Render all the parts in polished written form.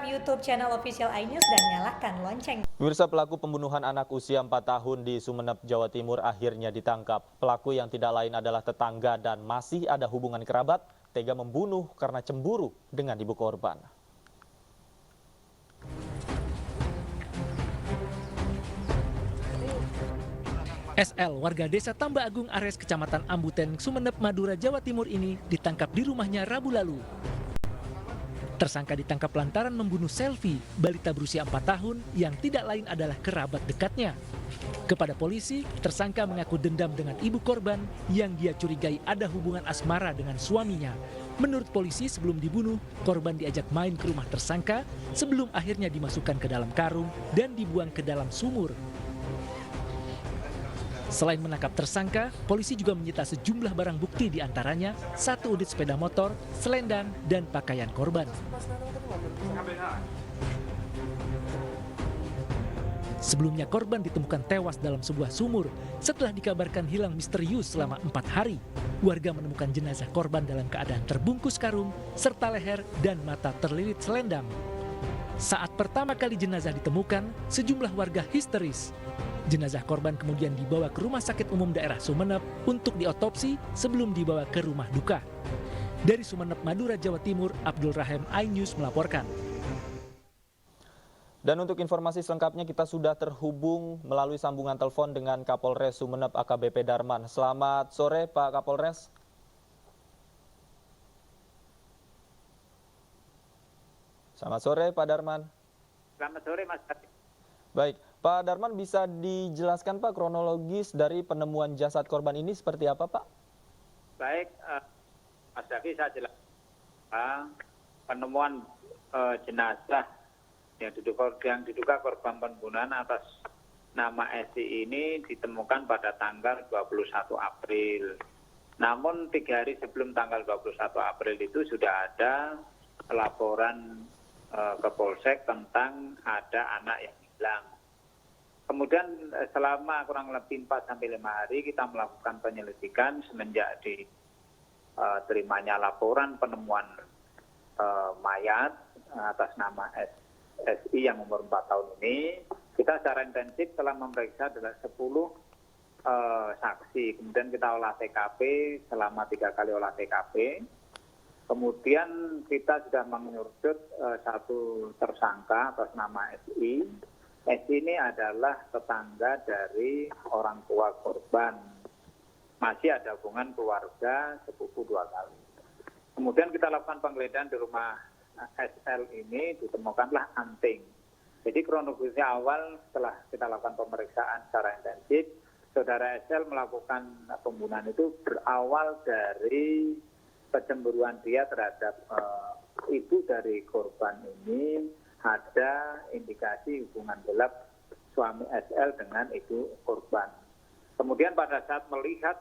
YouTube channel official iNews dan nyalakan lonceng. Pemirsa, pelaku pembunuhan anak usia 4 tahun di Sumeneb, Jawa Timur akhirnya ditangkap. Pelaku yang tidak lain adalah tetangga dan masih ada hubungan kerabat, tega membunuh karena cemburu dengan ibu korban. SL, warga desa Tambak Agung Ares, Kecamatan Ambuten, Sumeneb, Madura, Jawa Timur ini ditangkap di rumahnya Rabu lalu. Tersangka ditangkap lantaran membunuh Selvi, balita berusia 4 tahun yang tidak lain adalah kerabat dekatnya. Kepada polisi, tersangka mengaku dendam dengan ibu korban yang dia curigai ada hubungan asmara dengan suaminya. Menurut polisi, sebelum dibunuh, korban diajak main ke rumah tersangka sebelum akhirnya dimasukkan ke dalam karung dan dibuang ke dalam sumur. Selain menangkap tersangka, polisi juga menyita sejumlah barang bukti, diantaranya 1 unit sepeda motor, selendang, dan pakaian korban. Sebelumnya korban ditemukan tewas dalam sebuah sumur setelah dikabarkan hilang misterius selama 4 hari. Warga menemukan jenazah korban dalam keadaan terbungkus karung serta leher dan mata terlilit selendang. Saat pertama kali jenazah ditemukan, sejumlah warga histeris. Jenazah korban kemudian dibawa ke Rumah Sakit Umum Daerah Sumeneb untuk diotopsi sebelum dibawa ke rumah duka. Dari Sumeneb, Madura, Jawa Timur, Abdul Rahim, iNews melaporkan. Dan untuk informasi selengkapnya kita sudah terhubung melalui sambungan telepon dengan Kapolres Sumeneb AKBP Darman. Selamat sore Pak Kapolres. Selamat sore Pak Darman. Selamat sore Mas. Baik, Pak Darman, bisa dijelaskan Pak kronologis dari penemuan jasad korban ini seperti apa Pak? Baik, Mas Davi, saya jelaskan penemuan jenazah yang diduga korban pembunuhan atas nama SI ini ditemukan pada tanggal 21 April. Namun 3 hari sebelum tanggal 21 April itu sudah ada laporan ke Polsek tentang ada anak yang hilang. Kemudian selama kurang lebih 4-5 hari kita melakukan penyelidikan semenjak diterimanya laporan penemuan mayat atas nama SI yang umur 4 tahun ini. Kita secara intensif telah memeriksa 10 saksi. Kemudian kita olah TKP selama 3 kali olah TKP. Kemudian kita sudah menyurut 1 tersangka atas nama SI. SI ini adalah tetangga dari orang tua korban. Masih ada hubungan keluarga sepupu 2 kali. Kemudian kita lakukan penggeledahan di rumah SL ini, ditemukanlah anting. Jadi kronologi awal setelah kita lakukan pemeriksaan secara intensif, saudara SL melakukan pembunuhan itu berawal dari kecemburuan dia terhadap ibu dari korban ini. Ada indikasi hubungan gelap suami SL dengan ibu korban. Kemudian pada saat melihat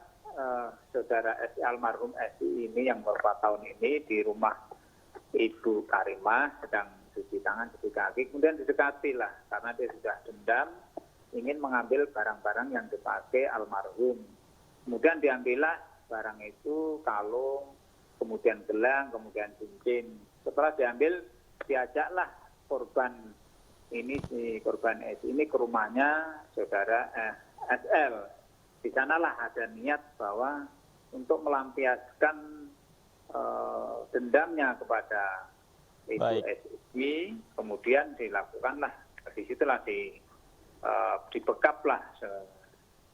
saudara SI almarhum SI ini yang umur 4 tahun ini di rumah Ibu Karimah sedang cuci tangan, cuci kaki, kemudian didekatilah karena dia sudah dendam ingin mengambil barang-barang yang dipakai almarhum. Kemudian diambillah barang itu, kalung, kemudian gelang, kemudian cincin. Setelah diambil, diajaklah korban ini, si korban S ini ke rumahnya saudara SL. Di sanalah ada niat bahwa untuk melampiaskan dendamnya kepada ibu SI, kemudian dilakukanlah, disitulah dibekaplah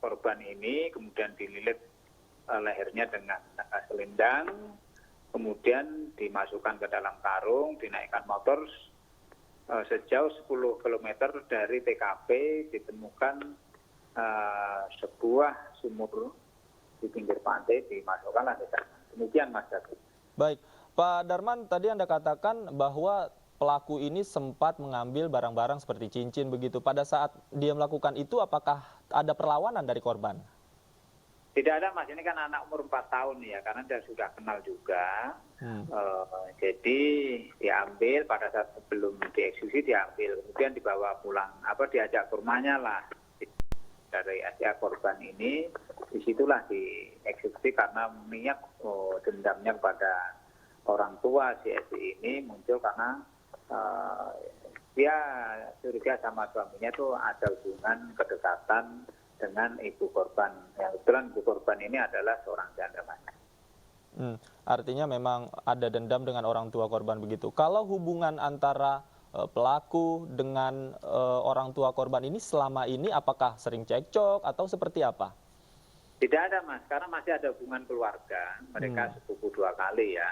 korban ini, kemudian dililit lehernya dengan selendang, kemudian dimasukkan ke dalam karung, dinaikkan motor. Sejauh 10 km dari TKP ditemukan sebuah sumur di pinggir pantai, dimasukkanlah di sana. Demikian Mas David. Baik, Pak Darman, tadi Anda katakan bahwa pelaku ini sempat mengambil barang-barang seperti cincin begitu. Pada saat dia melakukan itu, apakah ada perlawanan dari korban? Tidak ada Mas, ini kan anak umur 4 tahun ya, karena dia sudah kenal juga. Jadi diambil pada saat sebelum dieksekusi diambil, kemudian dibawa pulang, diajak ke rumahnya lah dari SIA korban ini. Disitulah dieksekusi karena niat dendamnya kepada orang tua si SI ini muncul karena dia curiga sama suaminya itu ada hubungan kedekatan dengan ibu korban. Yang kebetulan ibu korban ini adalah seorang janda, Mas. Artinya memang ada dendam dengan orang tua korban begitu. Kalau hubungan antara pelaku dengan orang tua korban ini selama ini apakah sering cekcok atau seperti apa? Tidak ada, Mas, karena masih ada hubungan keluarga. Mereka sepupu 2 kali ya.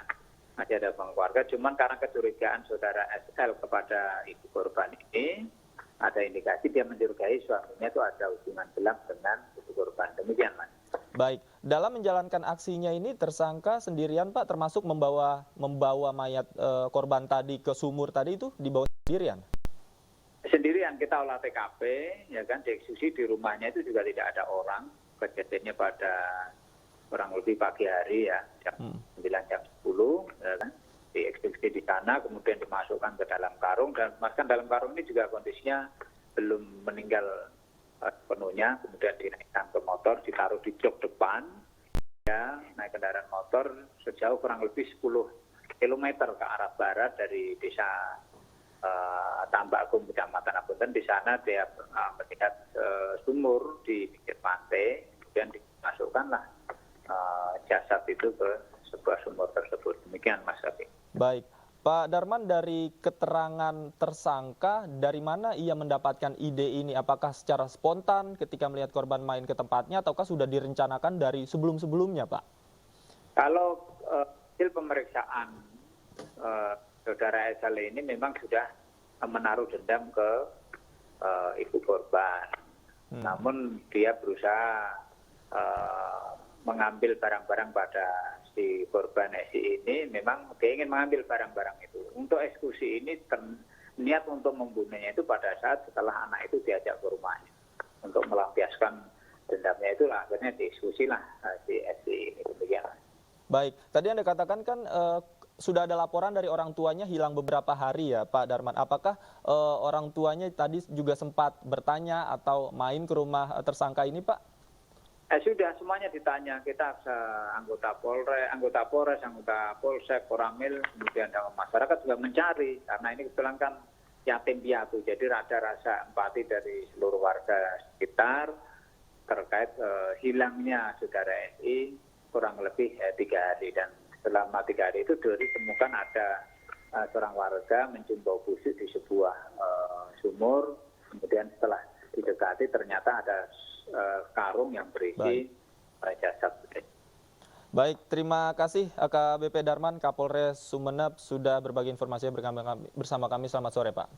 Masih ada hubungan keluarga, cuman karena kecurigaan saudara SL kepada ibu korban ini, ada indikasi dia mencurigai suaminya itu ada hubungan gelap dengan ibu korban. Demikian, Mas. Baik, dalam menjalankan aksinya ini tersangka sendirian Pak, termasuk membawa mayat korban tadi ke sumur tadi itu dibawa sendirian? Sendirian, kita olah TKP, ya kan, dieksekusi di rumahnya itu juga tidak ada orang. Kejadiannya pada kurang lebih pagi hari ya, jam 9 jam 10, ya kan, dieksekusi di sana, kemudian dimasukkan ke dalam karung, dan masukkan dalam karung ini juga kondisinya belum meninggal penuhnya, kemudian dinaikkan ke motor, ditaruh di jok depan, ya, naik kendaraan motor sejauh kurang lebih 10 km ke arah barat dari desa Tambak Agung, Kecamatan Ambuten. Di sana dia melihat sumur di pinggir pantai, kemudian dimasukkanlah jasad itu ke sebuah sumur tersebut. Demikian, Mas Rafi. Baik, Pak Darman, dari keterangan tersangka, dari mana ia mendapatkan ide ini? Apakah secara spontan ketika melihat korban main ke tempatnya, ataukah sudah direncanakan dari sebelum-sebelumnya, Pak? Kalau hasil pemeriksaan saudara SL ini memang sudah menaruh dendam ke ibu korban. Namun dia berusaha mengambil barang-barang pada si korban SI ini, memang dia ingin mengambil barang-barang itu. Untuk eksekusi ini niat untuk membunuhnya itu pada saat setelah anak itu diajak ke rumahnya. Untuk melampiaskan dendamnya itulah akhirnya dieksekusi lah si SI ini. Demikian. Baik, tadi Anda katakan kan sudah ada laporan dari orang tuanya hilang beberapa hari ya Pak Darman. Apakah orang tuanya tadi juga sempat bertanya atau main ke rumah tersangka ini, Pak? Sudah semuanya ditanya. Kita anggota Polres, anggota Polsek, Koramil, kemudian masyarakat juga mencari, karena ini kebetulan kan yatim piatu, jadi ada rasa empati dari seluruh warga sekitar terkait hilangnya saudara SI kurang lebih 3 hari, dan selama 3 hari itu ditemukan ada seorang warga mencium bau busuk di sebuah sumur, kemudian setelah didekati ternyata ada karung yang berisi jasad. Baik, terima kasih AKBP Darman, Kapolres Sumeneb sudah berbagi informasi bersama kami. Selamat sore, Pak.